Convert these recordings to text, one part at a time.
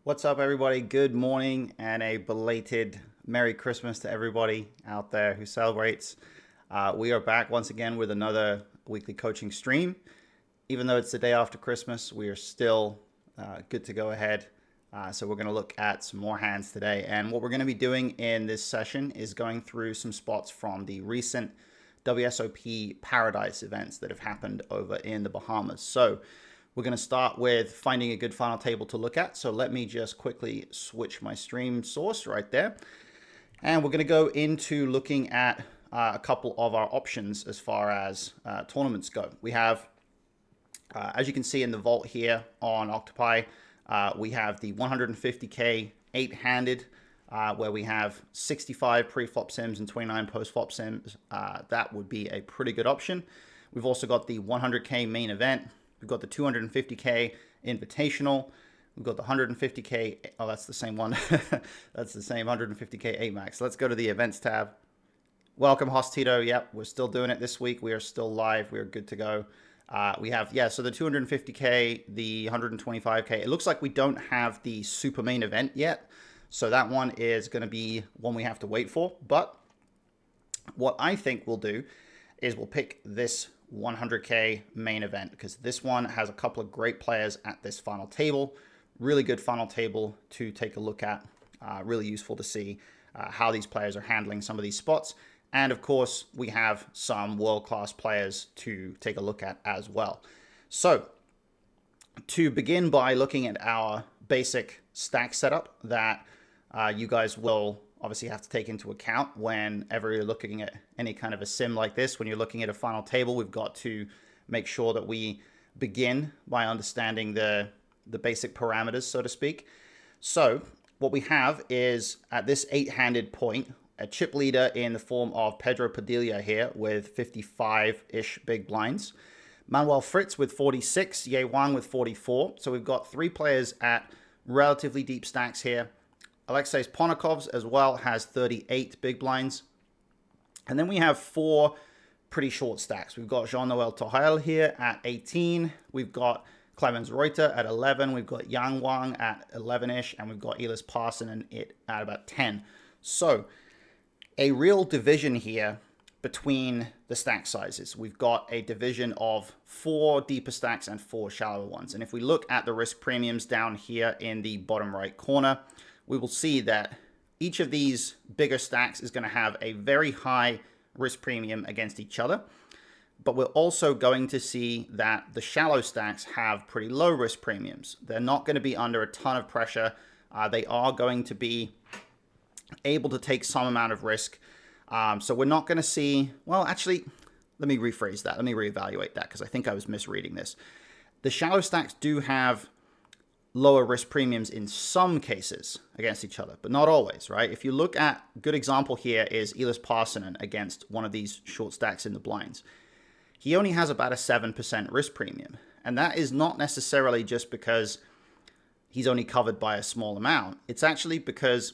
What's up, everybody? Good morning and a belated Merry Christmas to everybody out there who celebrates. We are back once again with another weekly coaching stream. Even though it's the day after Christmas, we are still good to go ahead. So we're going to look at some more hands today. And what we're going to be doing in this session is going through some spots from the recent WSOP Paradise events that have happened over in the Bahamas. So we're going to start with finding a good final table to look at. So let me just quickly switch my stream source right there. And we're going to go into looking at a couple of our options as far as tournaments go. We have, as you can see in the vault here on Octopi, we have the 150K 8-handed, where we have 65 pre-flop sims and 29 post-flop sims. That would be a pretty good option. We've also got the 100K main event. We've got the 250K Invitational. We've got the 150K. Oh, that's the same one. That's the same 150K 8 max. Let's go to the events tab. Welcome, Hostito. Yep, we're still doing it this week. We are still live. We are good to go. We have, so the 250K, the 125K. It looks like we don't have the super main event yet. So that one is going to be one we have to wait for. But what I think we'll do is we'll pick this 100K main event, because this one has a couple of great players at this final table. Really good final table to take a look at. Really useful to see how these players are handling some of these spots. And of course, we have some world-class players to take a look at as well. So to begin by looking at our basic stack setup that you guys will obviously have to take into account whenever you're looking at any kind of a sim like this. When you're looking at a final table, we've got to make sure that we begin by understanding the basic parameters, so to speak. So what we have is, at this 8-handed point, a chip leader in the form of Pedro Padilla here with 55-ish big blinds. Manuel Fritz with 46, Ye Wang with 44. So we've got 3 players at relatively deep stacks here. Alexei Ponakovs as well has 38 big blinds. And then we have 4 pretty short stacks. We've got Jean-Noel Torrel here at 18. We've got Clemens Reuter at 11. We've got Yang Wang at 11-ish. And we've got Elis Parson at about 10. So a real division here between the stack sizes. We've got a division of 4 deeper stacks and 4 shallower ones. And if we look at the risk premiums down here in the bottom right corner, we will see that each of these bigger stacks is going to have a very high risk premium against each other. But we're also going to see that the shallow stacks have pretty low risk premiums. They're not going to be under a ton of pressure. They are going to be able to take some amount of risk. So we're not going to see, well, actually, let me rephrase that. Let me reevaluate that, because I think I was misreading this. The shallow stacks do have lower risk premiums in some cases against each other, but not always, right? If you look at, a good example here is Elis Parson against one of these short stacks in the blinds. He only has about a 7% risk premium. And that is not necessarily just because he's only covered by a small amount. It's actually because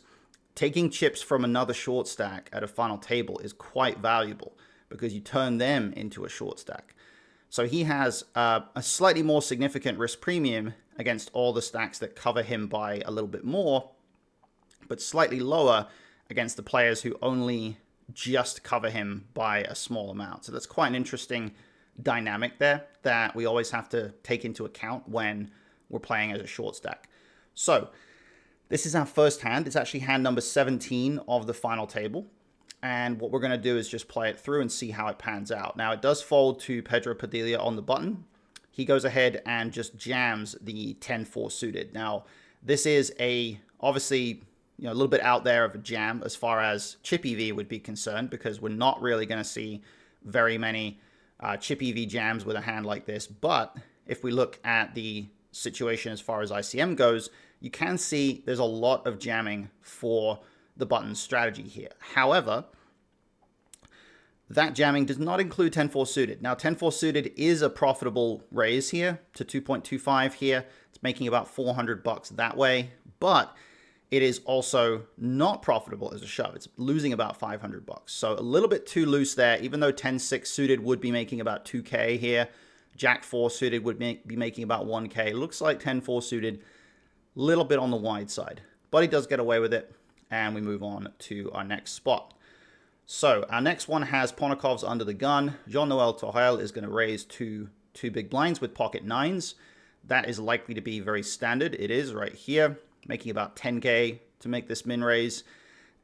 taking chips from another short stack at a final table is quite valuable, because you turn them into a short stack. So he has a slightly more significant risk premium against all the stacks that cover him by a little bit more, but slightly lower against the players who only just cover him by a small amount. So that's quite an interesting dynamic there that we always have to take into account when we're playing as a short stack. So this is our first hand. It's actually hand number 17 of the final table. And what we're going to do is just play it through and see how it pans out. Now, it does fold to Pedro Padilla on the button. He goes ahead and just jams the 10-4 suited. Now, this is obviously a little bit out there of a jam as far as chip EV would be concerned, because we're not really going to see very many chip EV jams with a hand like this. But if we look at the situation as far as ICM goes, you can see there's a lot of jamming for the button strategy here. However, that jamming does not include 10-4 suited. Now, 10-4 suited is a profitable raise here to 2.25 here. It's making about 400 bucks that way, but it is also not profitable as a shove. It's losing about 500 bucks. So a little bit too loose there, even though 10-6 suited would be making about 2K here. Jack 4 suited would be making about 1K. Looks like 10-4 suited little bit on the wide side, but he does get away with it, and we move on to our next spot. So our next one has Ponokov's under the gun. Jean-Noel Torel is going to raise two big blinds with pocket nines. That is likely to be very standard. It is right here, making about 10K to make this min raise.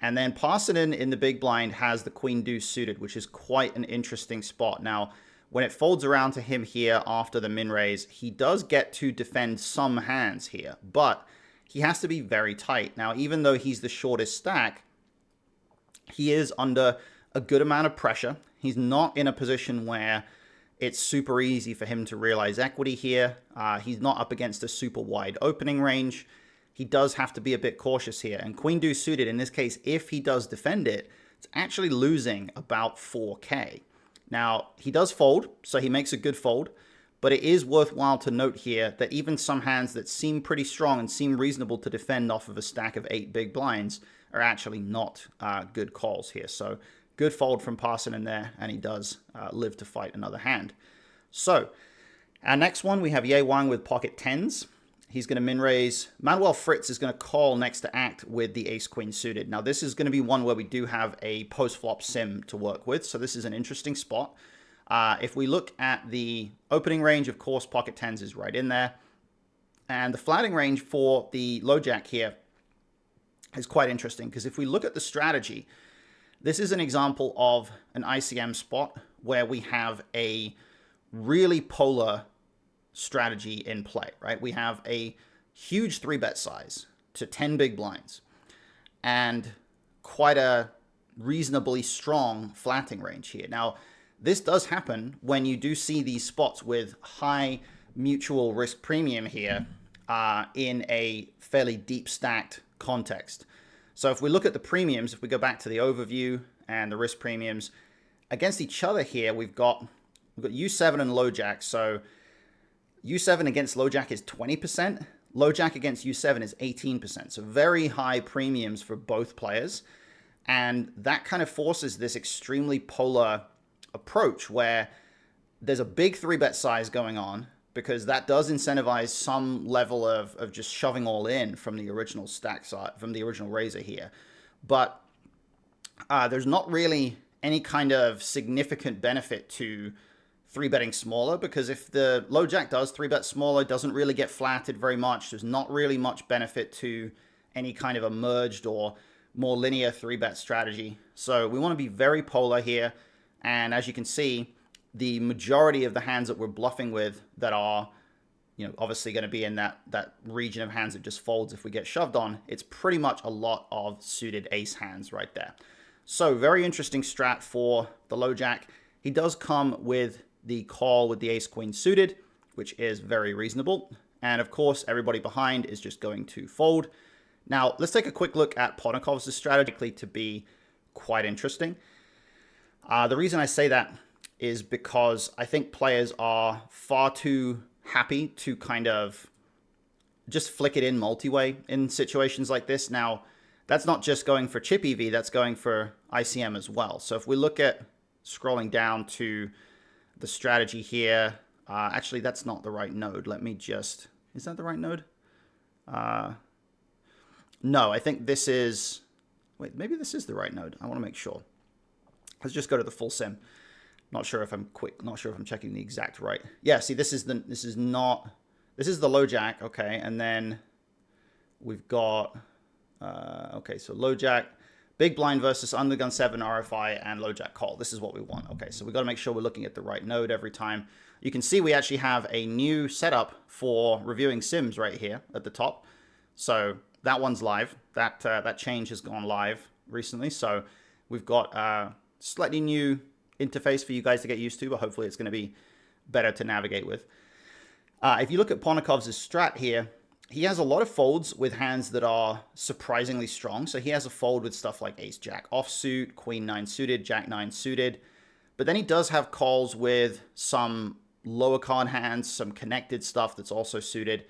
And then Parsonen in the big blind has the queen deuce suited, which is quite an interesting spot. Now, when it folds around to him here after the min raise, he does get to defend some hands here, but he has to be very tight. Now, even though he's the shortest stack, he is under a good amount of pressure. He's not in a position where it's super easy for him to realize equity here. He's not up against a super wide opening range. He does have to be a bit cautious here. And queen deuce suited, in this case, if he does defend it, it's actually losing about 4K. Now, he does fold, so he makes a good fold, but it is worthwhile to note here that even some hands that seem pretty strong and seem reasonable to defend off of a stack of 8 big blinds are actually not good calls here. So good fold from Parsonen there, and he does live to fight another hand. So our next one, we have Ye Wang with pocket tens. He's going to min raise. Manuel Fritz is going to call next to act with the ace-queen suited. Now, this is going to be one where we do have a post-flop sim to work with, so this is an interesting spot. If we look at the opening range, of course, pocket tens is right in there. And the flatting range for the low jack here is quite interesting, because if we look at the strategy, this is an example of an ICM spot where we have a really polar strategy in play, right? We have a huge 3-bet size to 10 big blinds and quite a reasonably strong flatting range here. Now, this does happen when you do see these spots with high mutual risk premium here in a fairly deep stacked context. So if we look at the premiums, if we go back to the overview and the risk premiums against each other here, we've got U7 and low jack. So U7 against low jack is 20%. Low jack against U7 is 18%. So very high premiums for both players. And that kind of forces this extremely polar approach where there's a big 3-bet size going on, because that does incentivize some level of just shoving all in from the original stack side, from the original raiser here. But there's not really any kind of significant benefit to 3-betting smaller, because if the low jack does 3-bet smaller, it doesn't really get flatted very much. There's not really much benefit to any kind of a merged or more linear 3-bet strategy. So we want to be very polar here. And as you can see, the majority of the hands that we're bluffing with that are, obviously going to be in that region of hands that just folds if we get shoved on, it's pretty much a lot of suited ace hands right there. So very interesting strat for the low jack. He does come with the call with the ace-queen suited, which is very reasonable. And of course, everybody behind is just going to fold. Now, let's take a quick look at Ponokov's strategy to be quite interesting. The reason I say that is because I think players are far too happy to kind of just flick it in multi-way in situations like this. Now, that's not just going for chip EV, that's going for ICM as well. So if we look at scrolling down to the strategy here, actually, that's not the right node. Let me just, is that the right node? No, I think this is, wait, maybe this is the right node. I want to make sure. Let's just go to the full sim. Not sure if I'm checking the exact right. Yeah, see, this is the low jack, okay, and then we've got, okay, so low jack, big blind versus under gun 7 RFI and low jack call. This is what we want. Okay, so we got to make sure we're looking at the right node every time. You can see we actually have a new setup for reviewing sims right here at the top. So that one's live. That change has gone live recently. So we've got a slightly new interface for you guys to get used to, but hopefully it's going to be better to navigate with. If you look at Ponokov's strat here, he has a lot of folds with hands that are surprisingly strong. So he has a fold with stuff like ace-jack offsuit, queen-9 suited, jack-9 suited. But then he does have calls with some lower card hands, some connected stuff that's also suited.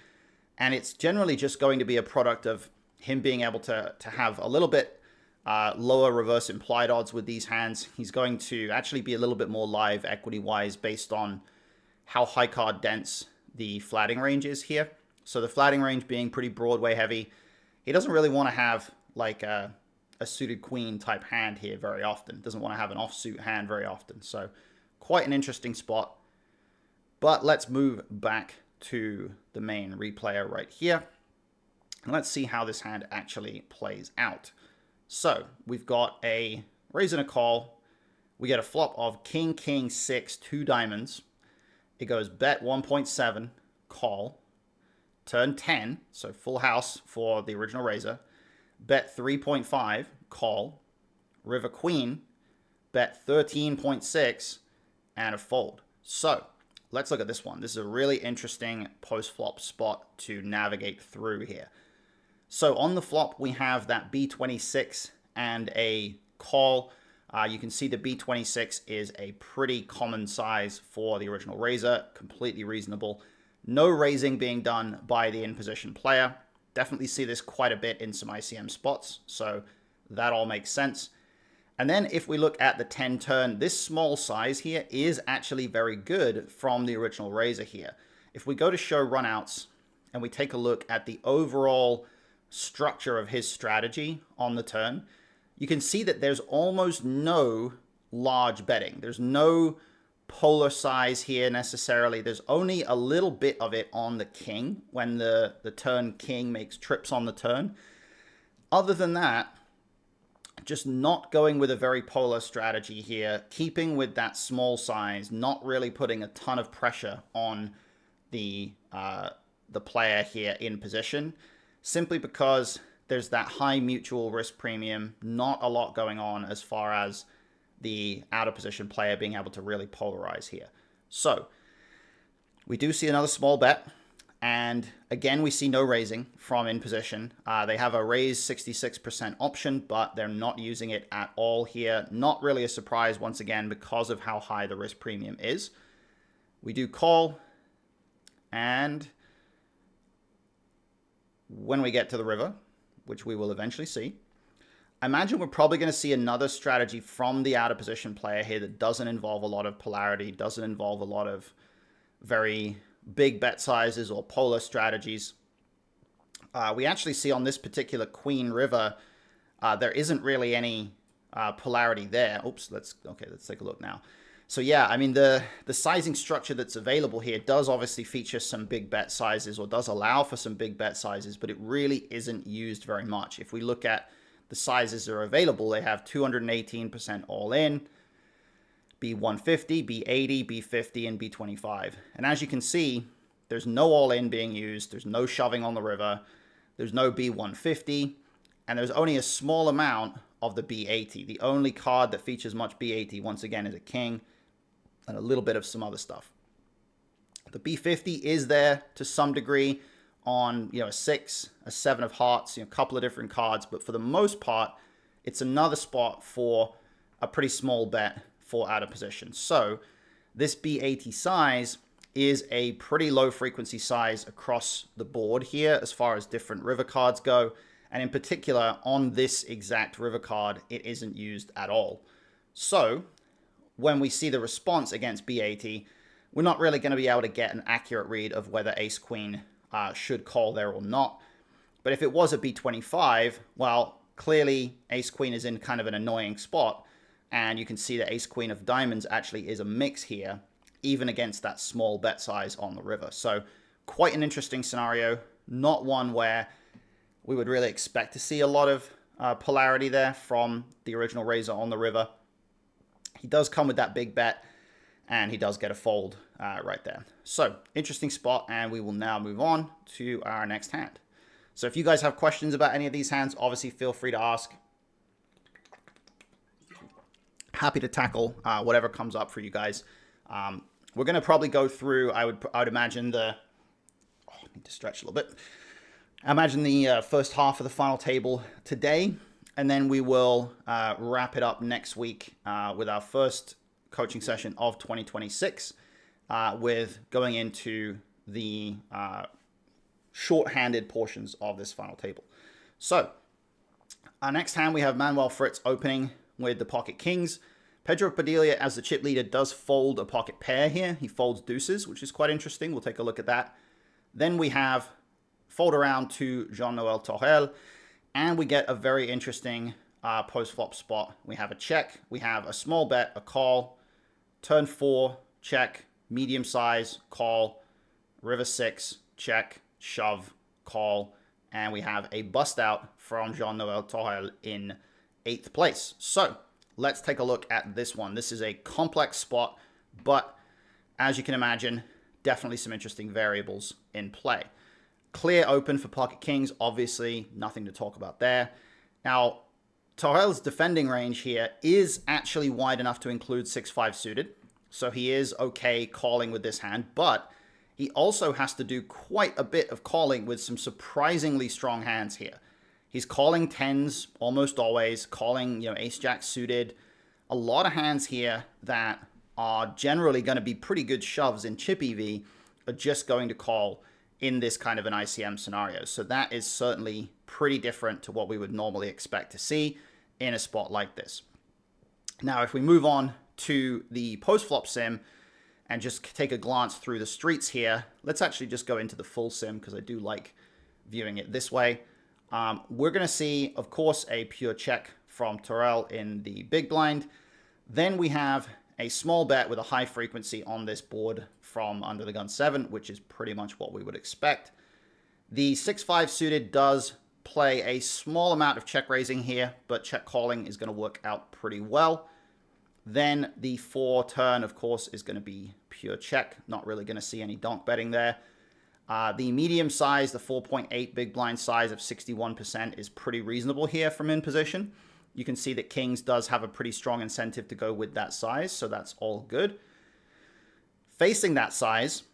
And it's generally just going to be a product of him being able to have a little bit lower reverse implied odds with these hands. He's going to actually be a little bit more live equity-wise based on how high card dense the flatting range is here. So the flatting range being pretty Broadway heavy, he doesn't really want to have like a suited queen type hand here very often. Doesn't want to have an offsuit hand very often. So quite an interesting spot. But let's move back to the main replayer right here. And let's see how this hand actually plays out. So we've got a raise and a call. We get a flop of king, king, 6, 2 diamonds. It goes bet 1.7, call. Turn 10, so full house for the original raiser. Bet 3.5, call. River queen, bet 13.6, and a fold. So let's look at this one. This is a really interesting post-flop spot to navigate through here. So on the flop, we have that B26 and a call. You can see the B26 is a pretty common size for the original raiser, completely reasonable. No raising being done by the in-position player. Definitely see this quite a bit in some ICM spots, so that all makes sense. And then if we look at the 10 turn, this small size here is actually very good from the original raiser here. If we go to show runouts and we take a look at the overall structure of his strategy on the turn, you can see that there's almost no large betting. There's no polar size here necessarily. There's only a little bit of it on the king when the turn king makes trips on the turn. Other than that, just not going with a very polar strategy here, keeping with that small size, not really putting a ton of pressure on the player here in position, simply because there's that high mutual risk premium, not a lot going on as far as the out of position player being able to really polarize here. So we do see another small bet. And again, we see no raising from in position. They have a raise 66% option, but they're not using it at all here. Not really a surprise once again because of how high the risk premium is. We do call. And when we get to the river, which we will eventually see, I imagine we're probably going to see another strategy from the out of position player here that doesn't involve a lot of polarity, doesn't involve a lot of very big bet sizes or polar strategies. We actually see on this particular queen river, there isn't really any polarity there. Oops, let's take a look now. So yeah, I mean, the sizing structure that's available here does obviously feature some big bet sizes, or does allow for some big bet sizes, but it really isn't used very much. If we look at the sizes that are available, they have 218% all in, B150, B80, B50, and B25. And as you can see, there's no all in being used. There's no shoving on the river. There's no B150. And there's only a small amount of the B80. The only card that features much B80, once again, is a king and a little bit of some other stuff. The B50 is there to some degree on, a 6, a 7 of hearts, a couple of different cards. But for the most part, it's another spot for a pretty small bet for out of position. So this B80 size is a pretty low frequency size across the board here as far as different river cards go. And in particular, on this exact river card, it isn't used at all. So when we see the response against B80, we're not really going to be able to get an accurate read of whether ace queen should call there or not. But if it was a B25, well, clearly ace queen is in kind of an annoying spot. And you can see that ace queen of diamonds actually is a mix here, even against that small bet size on the river. So quite an interesting scenario. Not one where we would really expect to see a lot of polarity there from the original raiser on the river. He does come with that big bet, and he does get a fold right there. So interesting spot, and we will now move on to our next hand. So if you guys have questions about any of these hands, obviously feel free to ask. Happy to tackle whatever comes up for you guys. We're going to probably go through, I would imagine I need to stretch a little bit. I imagine the first half of the final table today, and then we will wrap it up next week with our first coaching session of 2026 with going into the short-handed portions of this final table. So our next hand, we have Manuel Fritz opening with the pocket kings. Pedro Padilla, as the chip leader, does fold a pocket pair here. He folds deuces, which is quite interesting. We'll take a look at that. Then we have fold around to Jean-Noel Torel, and we get a very interesting post-flop spot. We have a check, we have a small bet, a call, turn 4, check, medium size, call, river 6, check, shove, call, and we have a bust out from Jean-Noel Torel in 8th place. So let's take a look at this one. This is a complex spot, but as you can imagine, definitely some interesting variables in play. Clear open for pocket kings, obviously nothing to talk about there. Now, Torel's defending range here is actually wide enough to include 6-5 suited, so he is okay calling with this hand, but he also has to do quite a bit of calling with some surprisingly strong hands here. He's calling 10s almost always, calling, ace-jack suited. A lot of hands here that are generally going to be pretty good shoves in chip EV are just going to call in this kind of an ICM scenario. So that is certainly pretty different to what we would normally expect to see in a spot like this. Now, if we move on to the post-flop sim and just take a glance through the streets here, let's actually just go into the full sim because I do like viewing it this way. We're going to see, of course, a pure check from Torel in the big blind. Then we have a small bet with a high frequency on this board from under the gun 7, which is pretty much what we would expect. The 6-5 suited does play a small amount of check raising here, but check calling is going to work out pretty well. Then the 4 turn, of course, is going to be pure check. Not really going to see any donk betting there. The medium size, the 4.8 big blind size of 61% is pretty reasonable here from in position. You can see that Kings does have a pretty strong incentive to go with that size, so that's all good. Facing that size,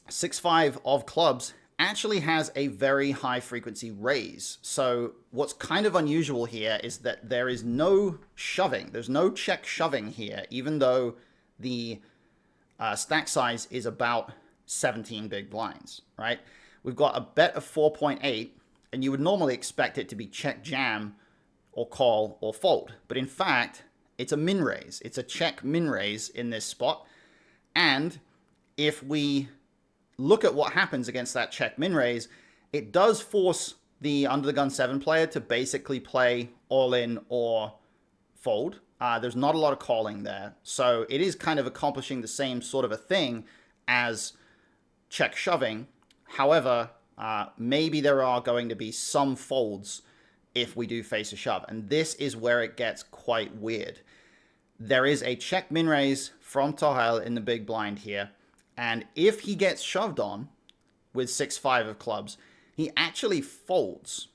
6-5 of clubs actually has a very high frequency raise. So what's kind of unusual here is that there is no shoving. There's no check shoving here, even though the stack size is about 17 big blinds, right? We've got a bet of 4.8, and you would normally expect it to be check jam or call or fold. But in fact, it's a min raise. It's a check min raise in this spot. And if we look at what happens against that check min raise, it does force the under the gun 7 player to basically play all in or fold. There's not a lot of calling there. So it is kind of accomplishing the same sort of a thing as check shoving. However, maybe there are going to be some folds if we do face a shove. And this is where it gets quite weird. There is a check min raise from Torel in the big blind here. And if he gets shoved on with 6-5 of clubs, he actually folds.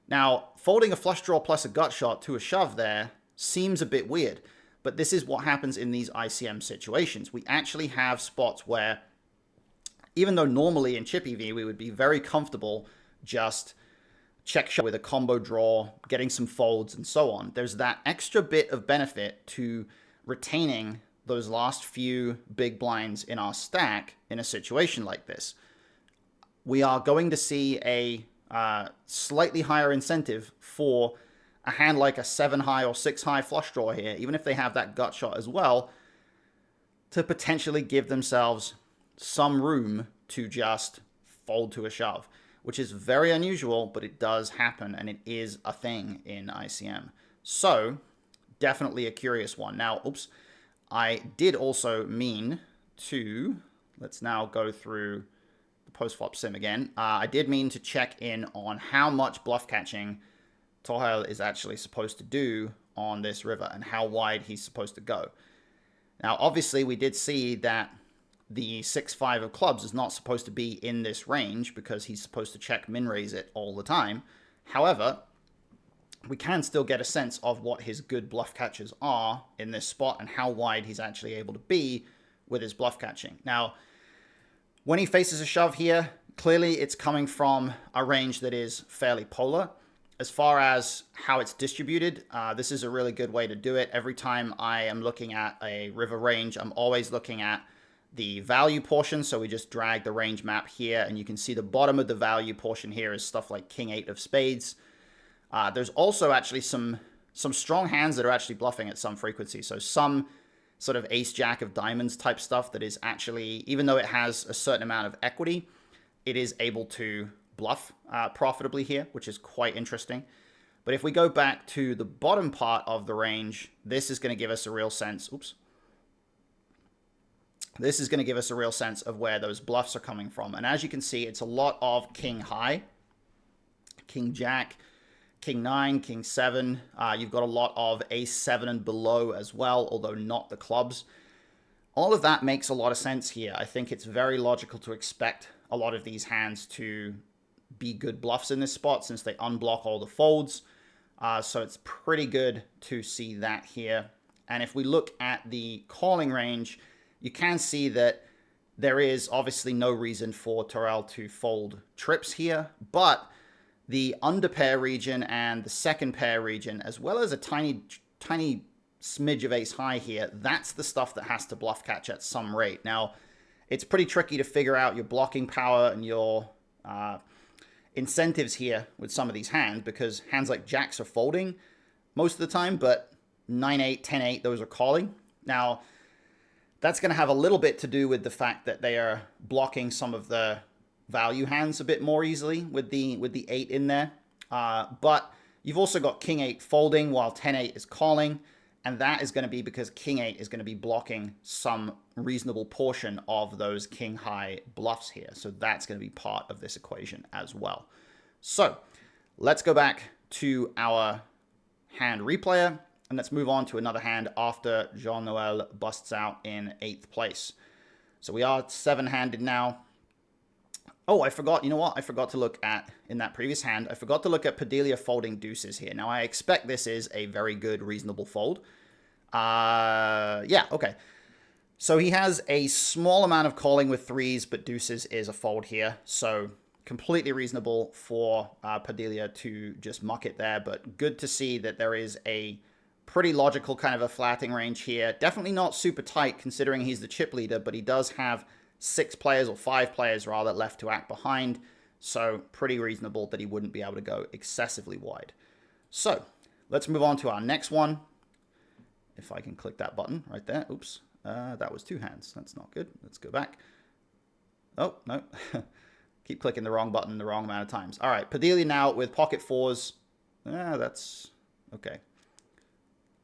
Now, folding a flush draw plus a gut shot to a shove there seems a bit weird. But this is what happens in these ICM situations. We actually have spots where, even though normally in chip EV we would be very comfortable just check shove with a combo draw, getting some folds and so on, there's that extra bit of benefit to retaining those last few big blinds in our stack in a situation like this. We are going to see a slightly higher incentive for a hand like a 7-high or 6-high flush draw here, even if they have that gut shot as well, to potentially give themselves some room to just fold to a shove, which is very unusual, but it does happen, and it is a thing in ICM. So, definitely a curious one. Now, oops, I did also mean to, let's now go through the post-flop sim again. I did mean to check in on how much bluff catching Torel is actually supposed to do on this river and how wide he's supposed to go. Now, obviously, we did see that the 6-5 of clubs is not supposed to be in this range because he's supposed to check min raise it all the time. However, we can still get a sense of what his good bluff catches are in this spot and how wide he's actually able to be with his bluff catching. Now, when he faces a shove here, clearly it's coming from a range that is fairly polar. As far as how it's distributed, this is a really good way to do it. Every time I am looking at a river range, I'm always looking at the value portion. So we just drag the range map here, and you can see the bottom of the value portion here is stuff like King 8 of spades. There's also actually some strong hands that are actually bluffing at some frequency. So some sort of ace jack of diamonds type stuff that is actually, even though it has a certain amount of equity, it is able to bluff profitably here, which is quite interesting. But if we go back to the bottom part of the range, this is going to give us a real sense. Oops. This is going to give us a real sense of where those bluffs are coming from. And as you can see, it's a lot of king high, king jack, king 9, king 7. You've got a lot of ace 7 and below as well, although not the clubs. All of that makes a lot of sense here. I think it's very logical to expect a lot of these hands to be good bluffs in this spot since they unblock all the folds. So it's pretty good to see that here. And if we look at the calling range, you can see that there is obviously no reason for Terrell to fold trips here, but the under pair region and the second pair region, as well as a tiny smidge of ace high here, that's the stuff that has to bluff catch at some rate. Now, it's pretty tricky to figure out your blocking power and your incentives here with some of these hands, because hands like jacks are folding most of the time, but 9-8, 10-8, those are calling. Now, that's going to have a little bit to do with the fact that they are blocking some of the value hands a bit more easily with the 8 in there. But you've also got king 8 folding while 10-8 is calling, and that is going to be because king 8 is going to be blocking some reasonable portion of those king high bluffs here. So that's going to be part of this equation as well. So let's go back to our hand replayer. And let's move on to another hand after Jean-Noel busts out in 8th place. So we are 7-handed now. Oh, I forgot. You know what? I forgot to look at, in that previous hand, I forgot to look at Padilla folding deuces here. Now, I expect this is a very good, reasonable fold. Yeah, okay. So he has a small amount of calling with 3s, but deuces is a fold here. So completely reasonable for Padilla to just muck it there. But good to see that there is a pretty logical kind of a flatting range here. Definitely not super tight considering he's the chip leader, but he does have 6 players, or 5 players rather, left to act behind. So pretty reasonable that he wouldn't be able to go excessively wide. So let's move on to our next one. If I can click that button right there. Oops. That was 2 hands. That's not good. Let's go back. Oh, no. Keep clicking the wrong button the wrong amount of times. All right. Padilla now with pocket 4s. That's okay.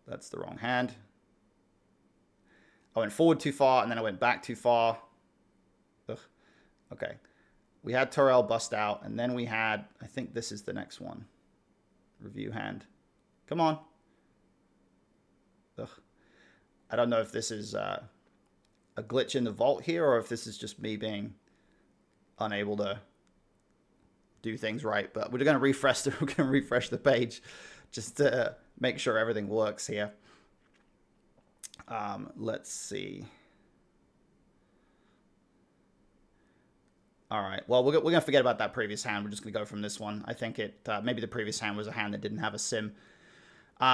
That's the wrong hand. I went forward too far, and then I went back too far. Ugh. Okay. We had Terrell bust out, and then we had, I think this is the next one. Review hand. Come on. Ugh. I don't know if this is a glitch in the vault here, or if this is just me being unable to do things right. But we're going to refresh the page just to make sure everything works here. Let's see. All right. Well, we're going to forget about that previous hand. We're just going to go from this one. I think maybe the previous hand was a hand that didn't have a sim.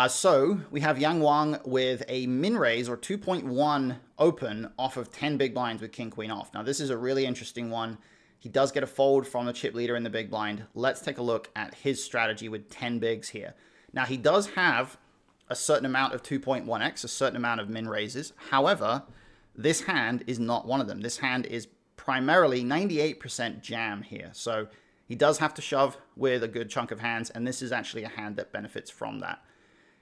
So we have Yang Wang with a min raise or 2.1 open off of 10 big blinds with king queen off. Now, this is a really interesting one. He does get a fold from the chip leader in the big blind. Let's take a look at his strategy with 10 bigs here. Now, he does have a certain amount of 2.1x, a certain amount of min raises. However, this hand is not one of them. This hand is primarily 98% jam here. So he does have to shove with a good chunk of hands, and this is actually a hand that benefits from that.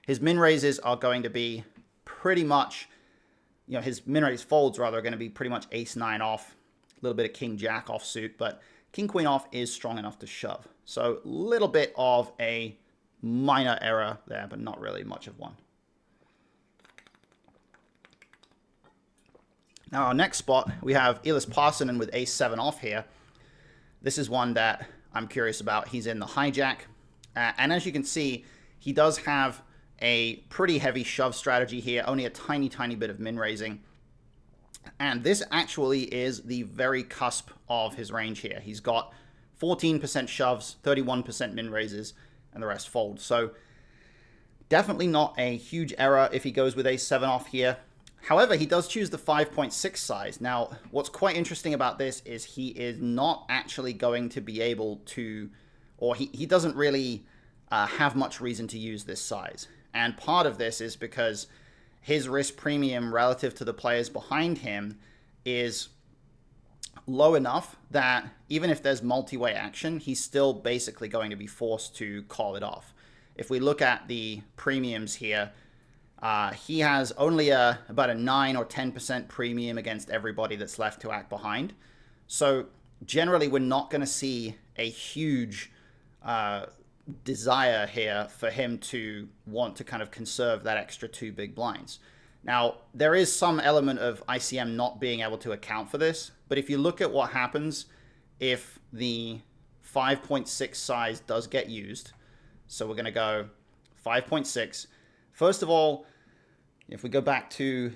His min raises are going to be pretty much, his min raise folds rather are going to be pretty much ace 9 off, a little bit of king jack off suit, but king queen off is strong enough to shove. So a little bit of a minor error there, but not really much of one. Now, our next spot, we have Elis Parsonen with ace 7 off here. This is one that I'm curious about. He's in the hijack. And as you can see, he does have a pretty heavy shove strategy here, only a tiny, tiny bit of min raising. And this actually is the very cusp of his range here. He's got 14% shoves, 31% min raises, and the rest fold. So definitely not a huge error if he goes with ace 7 off here. However, he does choose the 5.6 size. Now, what's quite interesting about this is he is not actually going to be able to, or he doesn't really have much reason to use this size. And part of this is because his risk premium relative to the players behind him is low enough that even if there's multi-way action, he's still basically going to be forced to call it off. If we look at the premiums here, he has only about a 9 or 10% premium against everybody that's left to act behind. So generally, we're not going to see a huge desire here for him to want to kind of conserve that extra 2 big blinds. Now, there is some element of ICM not being able to account for this, but if you look at what happens if the 5.6 size does get used, so we're going to go 5.6. First of all, if we go back to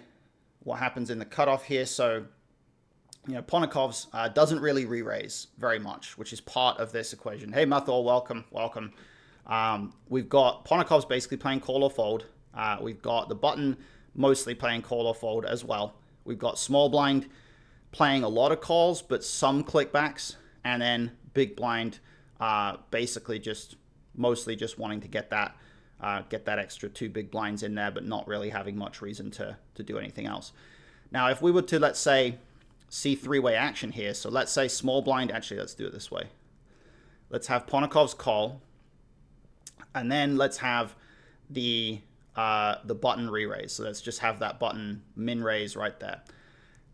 what happens in the cutoff here, so Ponakov's doesn't really re-raise very much, which is part of this equation. Hey, Mathor, welcome. We've got Ponakov's basically playing call or fold. We've got the button mostly playing call or fold as well. We've got small blind playing a lot of calls, but some clickbacks, and then big blind basically mostly just wanting to get that extra 2 big blinds in there, but not really having much reason to do anything else. Now, if we were to, let's say, see 3-way action here, so let's say small blind, actually, let's do it this way. Let's have Ponakov's call, and then let's have the button re-raise. So let's just have that button min raise right there.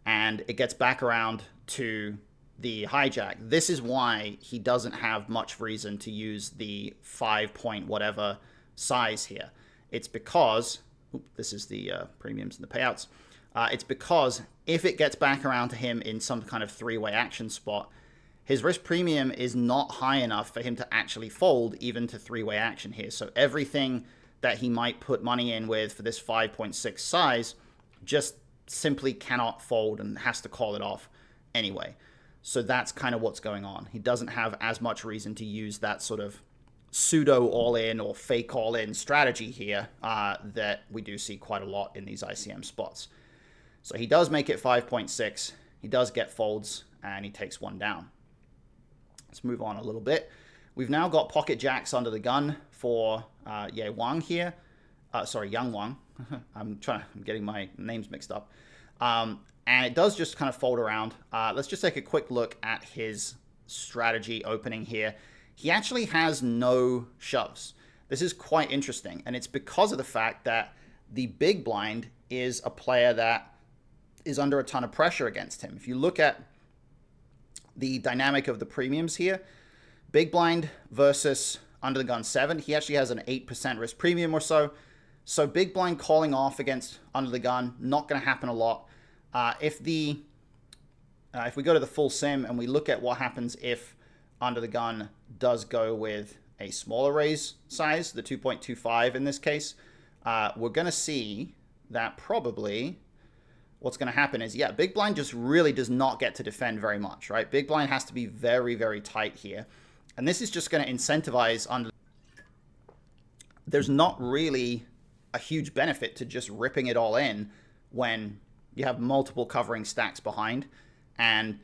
And it gets back around to the hijack. This is why he doesn't have much reason to use the 5 point whatever size here. It's because, this is the premiums and the payouts. It's because if it gets back around to him in some kind of 3-way action spot, his risk premium is not high enough for him to actually fold even to 3-way action here. So everything that he might put money in with for this 5.6 size just simply cannot fold and has to call it off anyway. So that's kind of what's going on. He doesn't have as much reason to use that sort of pseudo all-in or fake all-in strategy here that we do see quite a lot in these ICM spots. So he does make it 5.6. He does get folds, and he takes one down. Let's move on a little bit. We've now got pocket jacks under the gun for Wang here. Sorry, Yang Wang. I'm getting my names mixed up. And it does just kind of fold around. Let's just take a quick look at his strategy opening here. He actually has no shoves. This is quite interesting, and it's because of the fact that the big blind is a player that is under a ton of pressure against him. If you look at the dynamic of the premiums here, big blind versus under the gun 7, he actually has an 8% risk premium or so. So big blind calling off against under the gun, not going to happen a lot. If we go to the full sim and we look at what happens if under the gun does go with a smaller raise size, the 2.25 in this case, we're going to see that probably what's going to happen is, big blind just really does not get to defend very much, right? Big blind has to be very, very tight here. And this is just going to incentivize under. There's not really a huge benefit to just ripping it all in when you have multiple covering stacks behind. And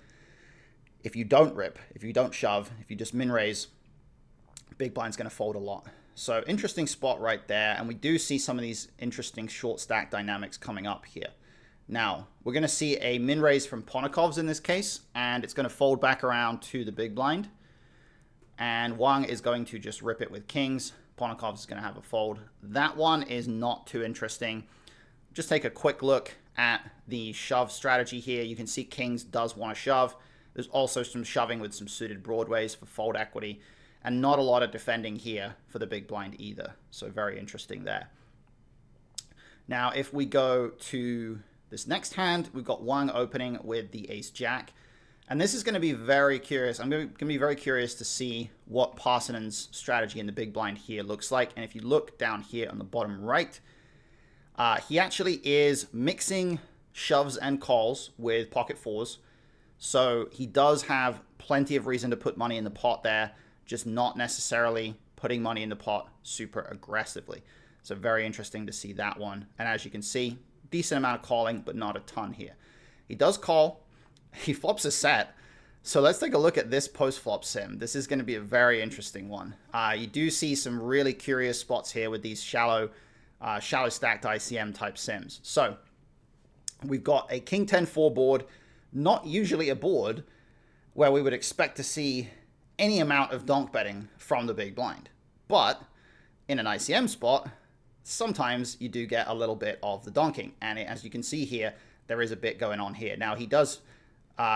if you don't rip, if you don't shove, if you just min raise, big blind's going to fold a lot. So interesting spot right there. And we do see some of these interesting short stack dynamics coming up here. Now, we're going to see a min raise from Ponakov's in this case, and it's going to fold back around to the big blind. And Wang is going to just rip it with kings. Ponakov's is going to have a fold. That one is not too interesting. Just take a quick look at the shove strategy here. You can see kings does want to shove. There's also some shoving with some suited broadways for fold equity, and not a lot of defending here for the big blind either. So very interesting there. Now, if we go to this next hand, we've got Wang opening with the ace jack. And this is going to be very curious. I'm going to be very curious to see what Parsenon's strategy in the big blind here looks like. And if you look down here on the bottom right, he actually is mixing shoves and calls with pocket fours. So he does have plenty of reason to put money in the pot there, just not necessarily putting money in the pot super aggressively. So very interesting to see that one. And as you can see, decent amount of calling, but not a ton here. He does call. He flops a set. So let's take a look at this post-flop sim. This is going to be a very interesting one. You do see some really curious spots here with these shallow stacked ICM type sims. So we've got a King 10-4 board, not usually a board where we would expect to see any amount of donk betting from the big blind. But in an ICM spot, sometimes you do get a little bit of the donking. And as you can see here, there is a bit going on here. Now, he does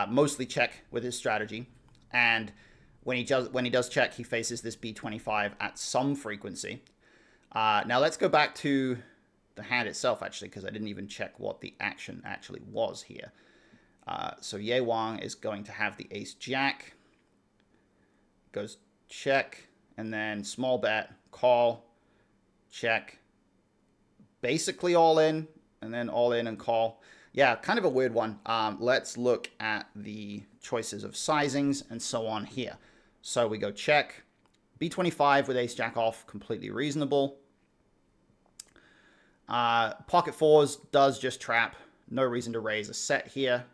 mostly check with his strategy. And when he does check, he faces this B25 at some frequency. Now, let's go back to the hand itself, actually, because I didn't even check what the action actually was here. So Ye Wang is going to have the ace-jack. Goes check, and then small bet, call, check. Basically all in, and then all in and call. Yeah, kind of a weird one. Let's look at the choices of sizings and so on here. So we go check. B25 with ace-jack off, completely reasonable. Pocket fours does just trap. No reason to raise a set here.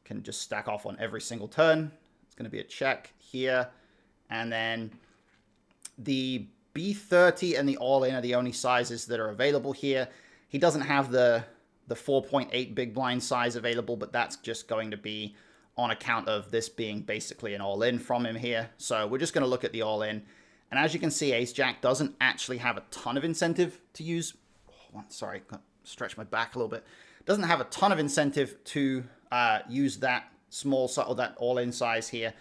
Can just stack off on every single turn. It's going to be a check here. And then the B30 and the all-in are the only sizes that are available here. He doesn't have the 4.8 big blind size available, but that's just going to be on account of this being basically an all-in from him here. So we're just going to look at the all-in. And as you can see, ace-jack doesn't actually have a ton of incentive to use. Oh, sorry, got to stretch my back a little bit. Doesn't have a ton of incentive to use that small or that all-in size here,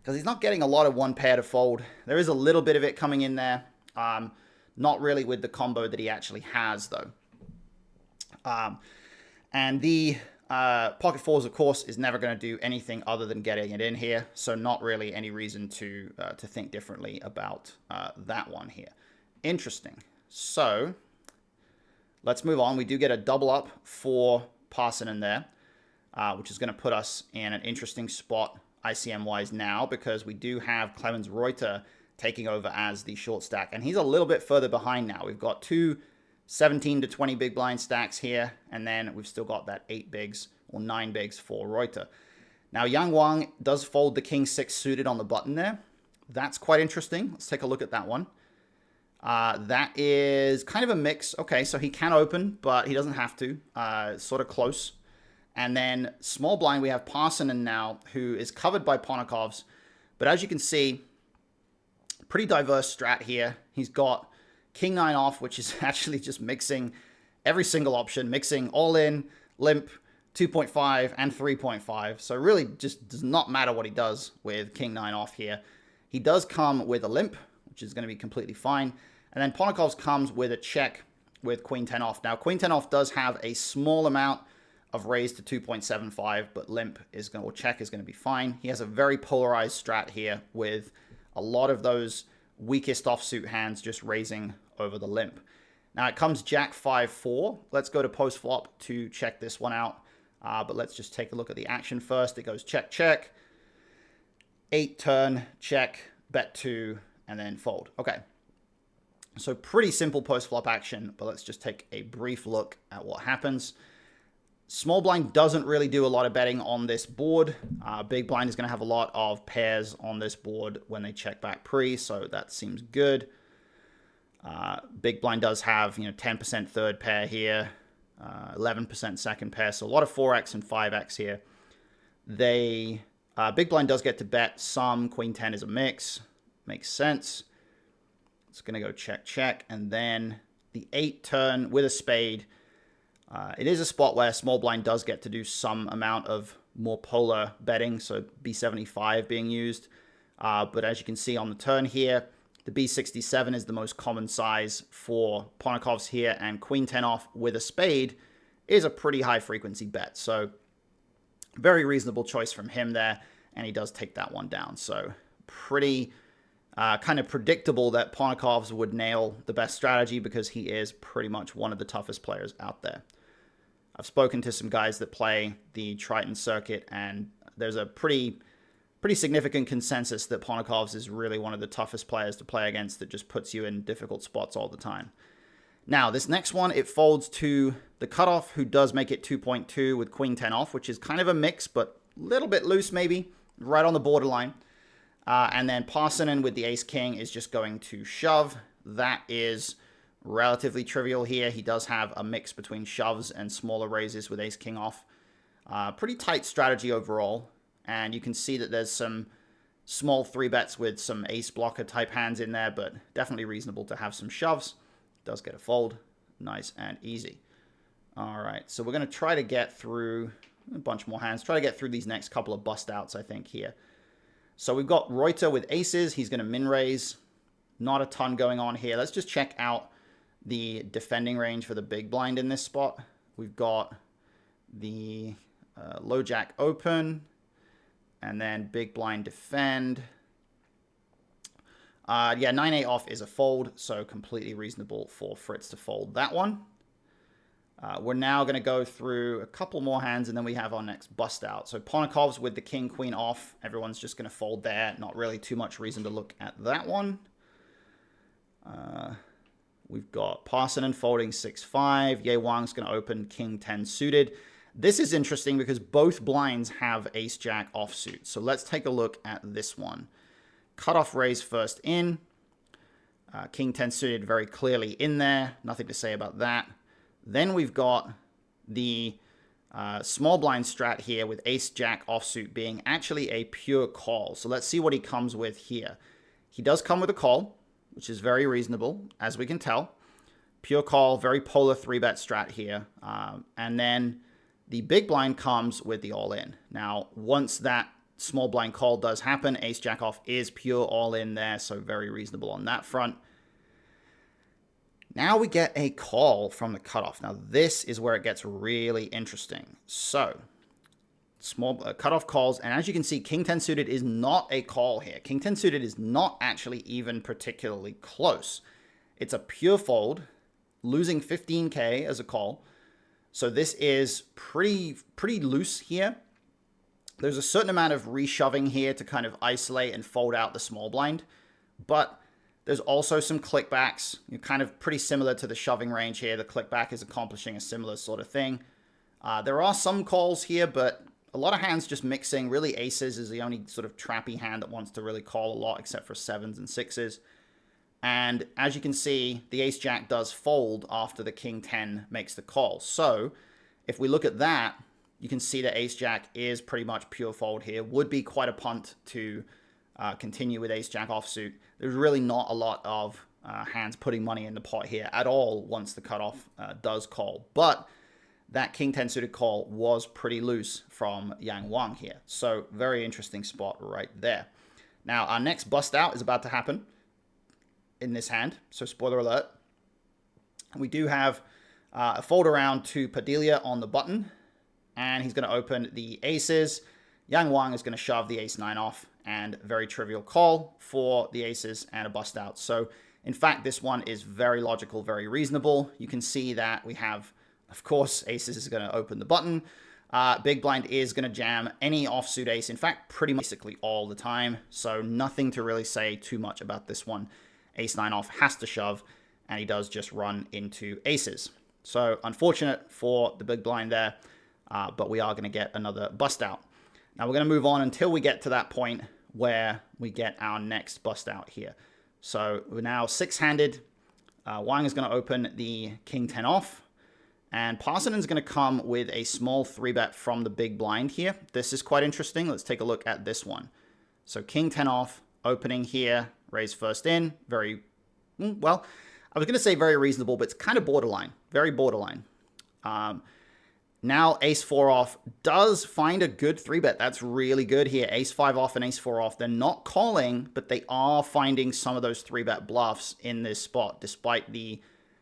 because he's not getting a lot of one pair to fold. There is a little bit of it coming in there. Not really with the combo that he actually has, though. And the pocket fours, of course, is never going to do anything other than getting it in here. So not really any reason to think differently about that one here. Interesting. So let's move on. We do get a double up for Parson in there, which is going to put us in an interesting spot ICM-wise now, because we do have Clemens Reuter taking over as the short stack. And he's a little bit further behind now. We've got two 17 to 20 big blind stacks here, and then we've still got that 8 bigs or 9 bigs for Reuter. Now, Yang Wang does fold the king 6 suited on the button there. That's quite interesting. Let's take a look at that one. That is kind of a mix. Okay, so he can open, but he doesn't have to. Sort of close. And then small blind, we have Parsonen now, who is covered by Ponokov's. But as you can see, pretty diverse strat here. He's got king 9 off, which is actually just mixing every single option, mixing all in, limp, 2.5, and 3.5. So really just does not matter what he does with king 9 off here. He does come with a limp, which is going to be completely fine. And then Ponokov's comes with a check with queen 10 off. Now, queen 10 off does have a small amount of raise to 2.75, but limp is going to, or check is going to be fine. He has a very polarized strat here with a lot of those weakest offsuit hands just raising over the limp. Now it comes jack 5-4. Let's go to post flop to check this one out. But let's just take a look at the action first. It goes check, check, 8 turn, check, bet 2, and then fold. Okay. So pretty simple post flop action, but let's just take a brief look at what happens. Small blind doesn't really do a lot of betting on this board. Big blind is going to have a lot of pairs on this board when they check back pre, so that seems good. Big blind does have, 10% third pair here, 11% second pair, so a lot of 4x and 5x here. Big blind does get to bet some. Queen 10 is a mix. Makes sense. It's going to go check, check, and then the 8 turn with a spade. It is a spot where small blind does get to do some amount of more polar betting, so B75 being used. But as you can see on the turn here, the B67 is the most common size for Ponokov's here, and queen 10 off with a spade is a pretty high frequency bet. So very reasonable choice from him there, and he does take that one down. So pretty kind of predictable that Ponokov's would nail the best strategy, because he is pretty much one of the toughest players out there. I've spoken to some guys that play the Triton circuit, and there's a pretty significant consensus that Ponokov's is really one of the toughest players to play against, that just puts you in difficult spots all the time. Now, this next one, it folds to the cutoff, who does make it 2.2 with queen 10 off, which is kind of a mix, but a little bit loose maybe, right on the borderline. And then Parsonen with the ace-king is just going to shove. That is relatively trivial here. He does have a mix between shoves and smaller raises with ace-king off. Pretty tight strategy overall. And you can see that there's some small 3-bets with some ace blocker type hands in there, but definitely reasonable to have some shoves. Does get a fold. Nice and easy. All right, so we're going to try to get through a bunch more hands. Try to get through these next couple of bust outs, I think, here. So we've got Reuter with aces. He's going to min raise. Not a ton going on here. Let's just check out the defending range for the big blind in this spot. We've got the low jack open, and then big blind defend. Yeah, 9-8 off is a fold, so completely reasonable for Fritz to fold that one. We're now going to go through a couple more hands, and then we have our next bust out. So Ponikov's with the king, queen off. Everyone's just going to fold there. Not really too much reason to look at that one. We've got Parsonen folding 6-5. Ye Wang's going to open king 10 suited. This is interesting because both blinds have ace-jack offsuit. So let's take a look at this one. Cutoff raise first in. King 10 suited very clearly in there. Nothing to say about that. Then we've got the small blind strat here with ace-jack offsuit being actually a pure call. So let's see what he comes with here. He does come with a call, which is very reasonable, as we can tell. Pure call, very polar 3-bet strat here. And then the big blind comes with the all-in. Now, once that small blind call does happen, ace-jack off is pure all-in there, so very reasonable on that front. Now we get a call from the cutoff. Now, this is where it gets really interesting. So, small cutoff calls, and as you can see, king 10 suited is not a call here. King 10 suited is not actually even particularly close. It's a pure fold, losing 15k as a call. So this is pretty loose here. There's a certain amount of reshoving here to kind of isolate and fold out the small blind, but there's also some clickbacks. You're kind of pretty similar to the shoving range here. The clickback is accomplishing a similar sort of thing. There are some calls here, but a lot of hands just mixing. Really, aces is the only sort of trappy hand that wants to really call a lot, except for 7s and 6s. And as you can see, the ace-jack does fold after the king 10 makes the call. So if we look at that, you can see that ace-jack is pretty much pure fold here. Would be quite a punt to continue with ace-jack offsuit. There's really not a lot of hands putting money in the pot here at all once the cutoff does call. But that king 10 suited call was pretty loose from Yang Wang here. So very interesting spot right there. Now our next bust out is about to happen in this hand. So spoiler alert. We do have a fold around to Padilla on the button. And he's going to open the aces. Yang Wang is going to shove the ace-9 off. And very trivial call for the aces and a bust out. So in fact, this one is very logical, very reasonable. You can see that we have, of course, aces is going to open the button. Big blind is going to jam any offsuit ace. In fact, pretty much basically all the time. So nothing to really say too much about this one. Ace-9 off has to shove, and he does just run into aces. So unfortunate for the big blind there, but we are going to get another bust out. Now we're going to move on until we get to that point where we get our next bust out here. So we're now 6-handed. Wang is going to open the king 10 off. And Parsonen's going to come with a small 3-bet from the big blind here. This is quite interesting. Let's take a look at this one. So king 10 off, opening here, raise first in. Very, well, I was going to say very reasonable, but it's kind of borderline. Very borderline. Now ace-4 off does find a good 3-bet. That's really good here. Ace-5 off and ace-4 off. They're not calling, but they are finding some of those 3-bet bluffs in this spot, despite the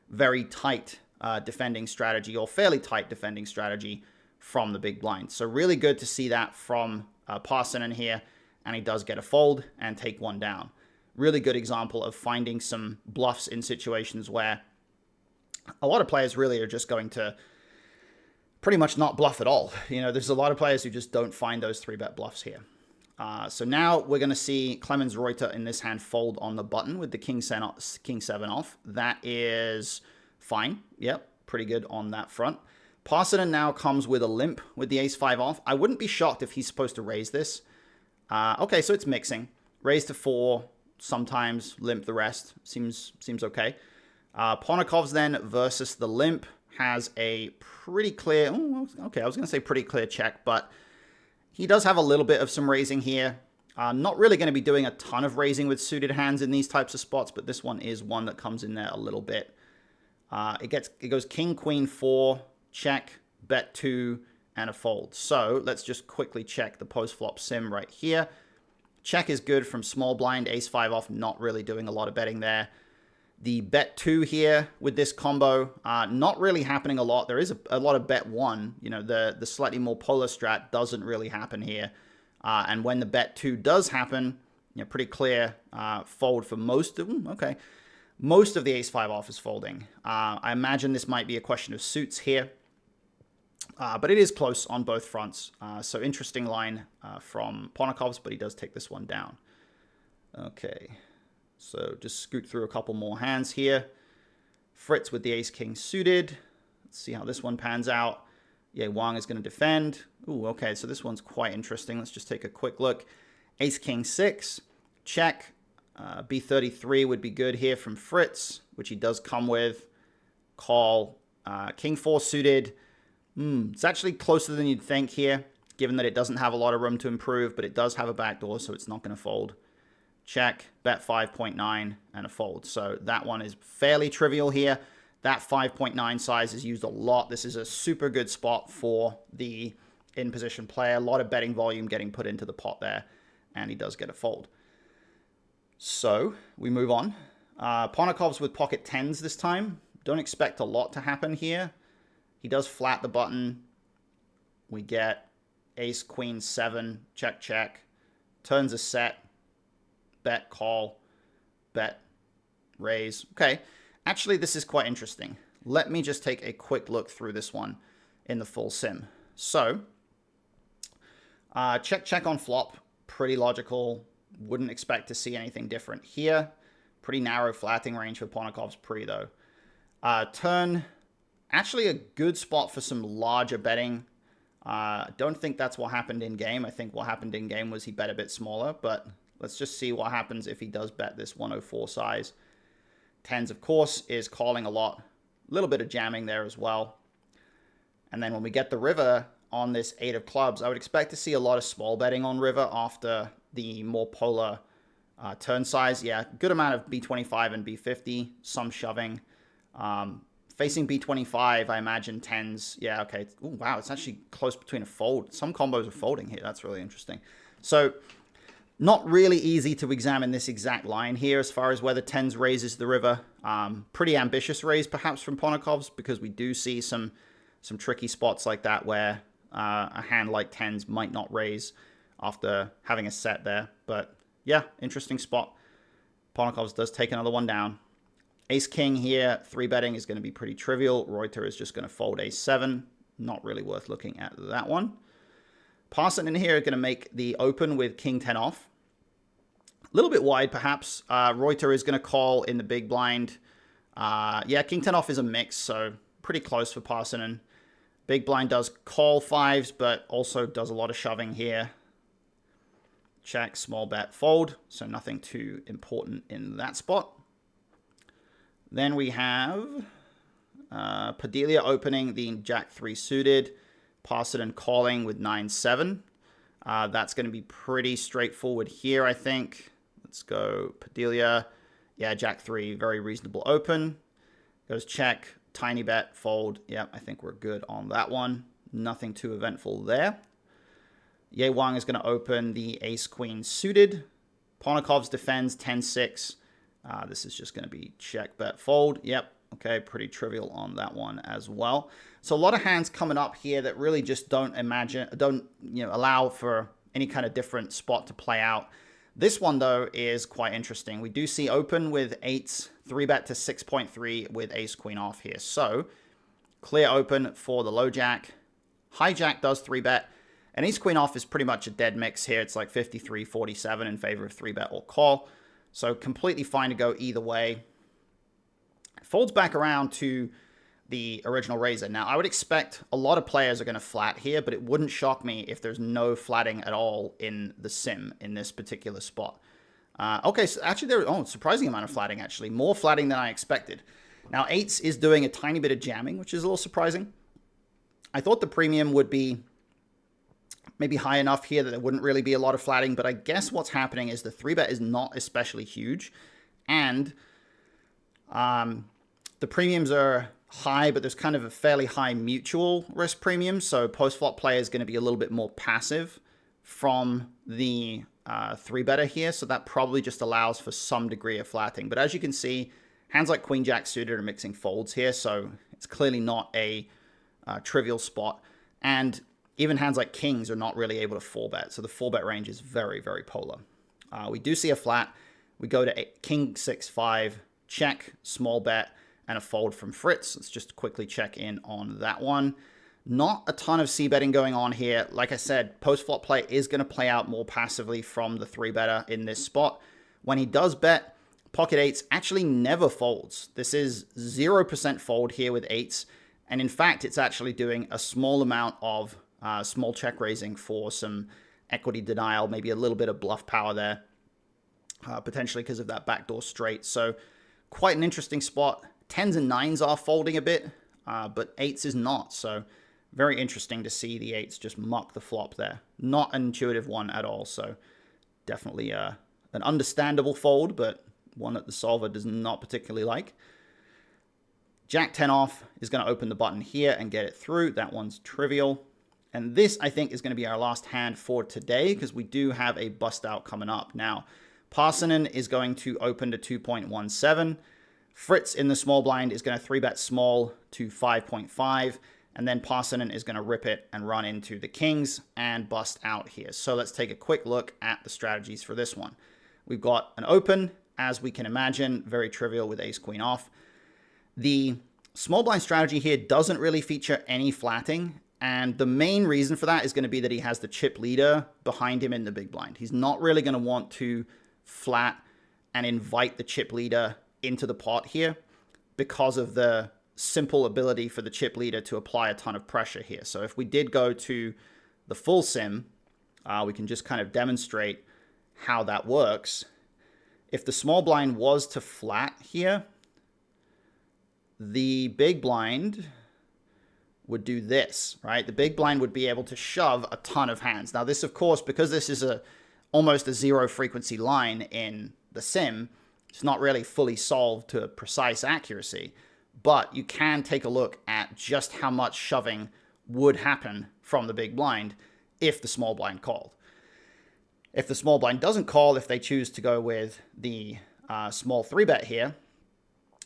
very tight defending strategy, or fairly tight defending strategy from the big blind. So really good to see that from Parsonen here, and he does get a fold and take one down. Really good example of finding some bluffs in situations where a lot of players really are just going to pretty much not bluff at all. You know, there's a lot of players who just don't find those 3-bet bluffs here. So now we're going to see Clemens Reuter in this hand fold on the button with the king 7 off. That is fine. Yep, pretty good on that front. Parsonen now comes with a limp with the ace-5 off. I wouldn't be shocked if he's supposed to raise this. Okay, so it's mixing. Raise to 4, sometimes limp the rest. Seems okay. Ponikov's then versus the limp has a pretty clear, okay, I was going to say pretty clear check, but He does have a little bit of some raising here. Not really going to be doing a ton of raising with suited hands in these types of spots, but this one is one that comes in there a little bit. It goes king, queen, 4, check, bet 2, and a fold. So let's just quickly check the post-flop sim right here. Check is good from small blind, ace 5 off, not really doing a lot of betting there. The bet 2 here with this combo, not really happening a lot. There is a lot of bet 1. You know, the slightly more polar strat doesn't really happen here. And when the bet 2 does happen, you know, pretty clear fold for most of them. Okay. Most of the ace 5 off is folding. I imagine this might be a question of suits here. But it is close on both fronts. So interesting line from Ponakov's, but he does take this one down. Okay. So just scoot through a couple more hands here. Fritz with the ace-king suited. Let's see how this one pans out. Yeah, Wang is going to defend. Ooh, okay, so this one's quite interesting. Let's just take a quick look. Ace-king 6, check. B33 would be good here from Fritz, which he does come with. Call. King 4 suited. It's actually closer than you'd think here, given that it doesn't have a lot of room to improve, but it does have a backdoor, so it's not going to fold. Check, bet 5.9, and a fold. So that one is fairly trivial here. That 5.9 size is used a lot. This is a super good spot for the in-position player. A lot of betting volume getting put into the pot there, and he does get a fold. So we move on. Ponakov's with pocket 10s this time. Don't expect a lot to happen here. He does flat the button. We get ace, queen, 7, check, check. Turns a set. Bet, call, bet, raise. Okay, actually this is quite interesting. Let me just take a quick look through this one in the full sim. So, check, check on flop, pretty logical. Wouldn't expect to see anything different here. Pretty narrow flatting range for Ponakov's pre though. Turn, actually a good spot for some larger betting. Don't think that's what happened in game. I think what happened in game was he bet a bit smaller, but let's just see what happens if he does bet this 104 size. Tens, of course, is calling a lot. A little bit of jamming there as well. And then when we get the river on this 8 of clubs, I would expect to see a lot of small betting on river after the more polar turn size. Yeah, good amount of B25 and B50, some shoving. Facing B25, I imagine tens. Yeah, okay. Ooh, wow, it's actually close between a fold. Some combos are folding here. That's really interesting. So not really easy to examine this exact line here as far as whether tens raises the river. Pretty ambitious raise perhaps from Ponakov's, because we do see some tricky spots like that where a hand like tens might not raise after having a set there. But yeah, interesting spot. Ponakov's does take another one down. Ace-king here, 3-betting is going to be pretty trivial. Reuter is just going to fold ace-7. Not really worth looking at that one. Parson in here are going to make the open with king-10 off. A little bit wide, perhaps. Reuter is going to call in the big blind. Yeah, king-10 off is a mix, so pretty close for Parsonen. Big blind does call 5s, but also does a lot of shoving here. Check, small bet, fold. So nothing too important in that spot. Then we have Padilla opening the Jack 3 suited. Parsonen calling with 9-7. That's going to be pretty straightforward here, I think. Let's go Padilla. Yeah, Jack 3, very reasonable open. Goes check, tiny bet, fold. Yep, I think we're good on that one. Nothing too eventful there. Ye Wang is going to open the ace-queen suited. Ponakov's defends 10-6. This is just going to be check, bet, fold. Yep. Okay, pretty trivial on that one as well. So a lot of hands coming up here that really just don't allow for any kind of different spot to play out. This one, though, is quite interesting. We do see open with 8s, 3-bet to 6.3 with ace-queen off here. So clear open for the low jack. High jack does 3-bet. And ace-queen off is pretty much a dead mix here. It's like 53-47 in favor of 3-bet or call. So completely fine to go either way. Folds back around to the original raiser. Now, I would expect a lot of players are going to flat here, but it wouldn't shock me if there's no flatting at all in the sim in this particular spot. Okay, so actually there's surprising amount of flatting, actually. More flatting than I expected. Now, 8s is doing a tiny bit of jamming, which is a little surprising. I thought the premium would be maybe high enough here that there wouldn't really be a lot of flatting, but I guess what's happening is the 3-bet is not especially huge, and the premiums are high, but there's kind of a fairly high mutual risk premium, so post-flop play is going to be a little bit more passive from the 3-better here, so that probably just allows for some degree of flatting. But as you can see, hands like Queen Jack suited are mixing folds here, so it's clearly not a trivial spot. And even hands like Kings are not really able to 4-bet, so the 4-bet range is very, very polar. We do see a flat. We go to King 6-5, check, small bet, and a fold from Fritz. Let's just quickly check in on that one. Not a ton of c-betting going on here. Like I said, post-flop play is going to play out more passively from the 3-better in this spot. When he does bet, pocket eights actually never folds. This is 0% fold here with eights. And in fact, it's actually doing a small amount of small check raising for some equity denial, maybe a little bit of bluff power there, potentially because of that backdoor straight. So quite an interesting spot. 10s and 9s are folding a bit, but 8s is not. So very interesting to see the 8s just muck the flop there. Not an intuitive one at all. So definitely an understandable fold, but one that the solver does not particularly like. Jack 10 off is going to open the button here and get it through. That one's trivial. And this, I think, is going to be our last hand for today because we do have a bust out coming up. Now, Parsonen is going to open to 2.17. Fritz in the small blind is going to 3-bet small to 5.5. And then Parsonen is going to rip it and run into the Kings and bust out here. So let's take a quick look at the strategies for this one. We've got an open, as we can imagine, very trivial with ace-queen off. The small blind strategy here doesn't really feature any flatting. And the main reason for that is going to be that he has the chip leader behind him in the big blind. He's not really going to want to flat and invite the chip leader into the pot here because of the simple ability for the chip leader to apply a ton of pressure here. So if we did go to the full sim, we can just kind of demonstrate how that works. If the small blind was to flat here, the big blind would do this, right? The big blind would be able to shove a ton of hands. Now this, of course, because this is almost a zero frequency line in the sim, it's not really fully solved to precise accuracy, but you can take a look at just how much shoving would happen from the big blind if the small blind called. If the small blind doesn't call, if they choose to go with the small 3-bet here,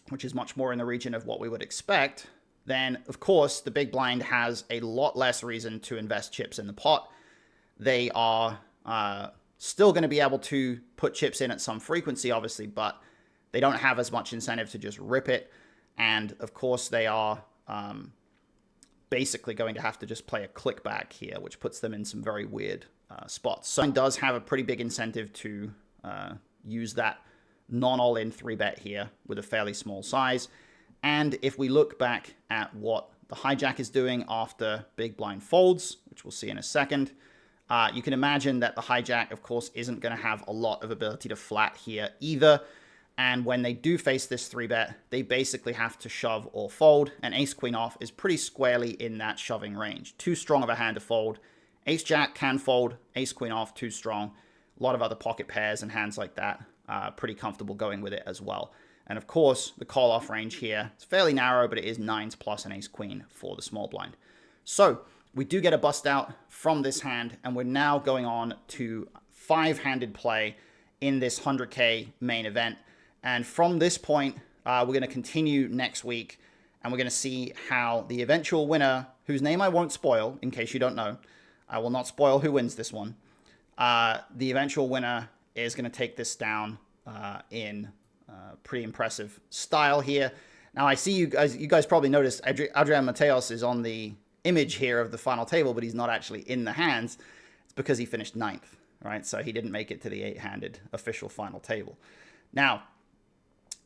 which is much more in the region of what we would expect, then of course the big blind has a lot less reason to invest chips in the pot. They are still going to be able to put chips in at some frequency, obviously, but they don't have as much incentive to just rip it. And of course they are basically going to have to just play a click back here, which puts them in some very weird spots. So it does have a pretty big incentive to use that non-all-in 3-bet here with a fairly small size. And if we look back at what the hijack is doing after big blind folds, which we'll see in a second, you can imagine that the hijack, of course, isn't going to have a lot of ability to flat here either. And when they do face this 3-bet, they basically have to shove or fold, and ace-queen off is pretty squarely in that shoving range. Too strong of a hand to fold. Ace-jack can fold, ace-queen off, too strong. A lot of other pocket pairs and hands like that, pretty comfortable going with it as well. And of course, the call-off range here, it's fairly narrow, but it is 9s plus an ace-queen for the small blind. So we do get a bust out from this hand, and we're now going on to 5-handed play in this 100K main event. And from this point, we're going to continue next week, and we're going to see how the eventual winner, whose name I won't spoil, in case you don't know, I will not spoil who wins this one. The eventual winner is going to take this down in pretty impressive style here. Now, I see you guys probably noticed Adrian Mateos is on the image here of the final table, but he's not actually in the hands. It's because he finished 9th, right? So he didn't make it to the 8-handed official final table. Now,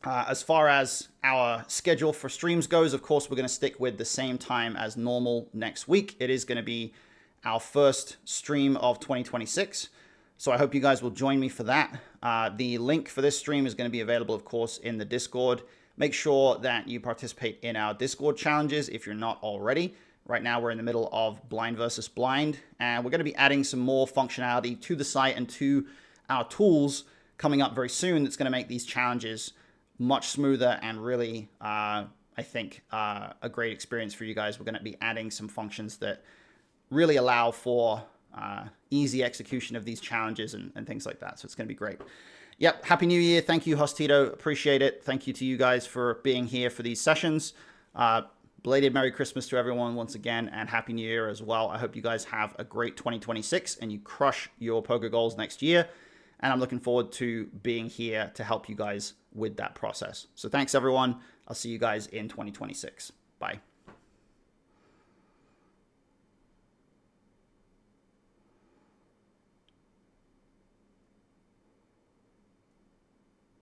as far as our schedule for streams goes, of course, we're going to stick with the same time as normal next week. It is going to be our first stream of 2026. So I hope you guys will join me for that. The link for this stream is going to be available, of course, in the Discord. Make sure that you participate in our Discord challenges if you're not already. Right now we're in the middle of blind versus blind, and we're going to be adding some more functionality to the site and to our tools coming up very soon that's going to make these challenges much smoother and really, I think, a great experience for you guys. We're going to be adding some functions that really allow for easy execution of these challenges and things like that. So it's going to be great. Yep. Happy New Year. Thank you, Hostito. Appreciate it. Thank you to you guys for being here for these sessions. Belated Merry Christmas to everyone once again, and Happy New Year as well. I hope you guys have a great 2026 and you crush your poker goals next year. And I'm looking forward to being here to help you guys with that process. So thanks, everyone. I'll see you guys in 2026. Bye.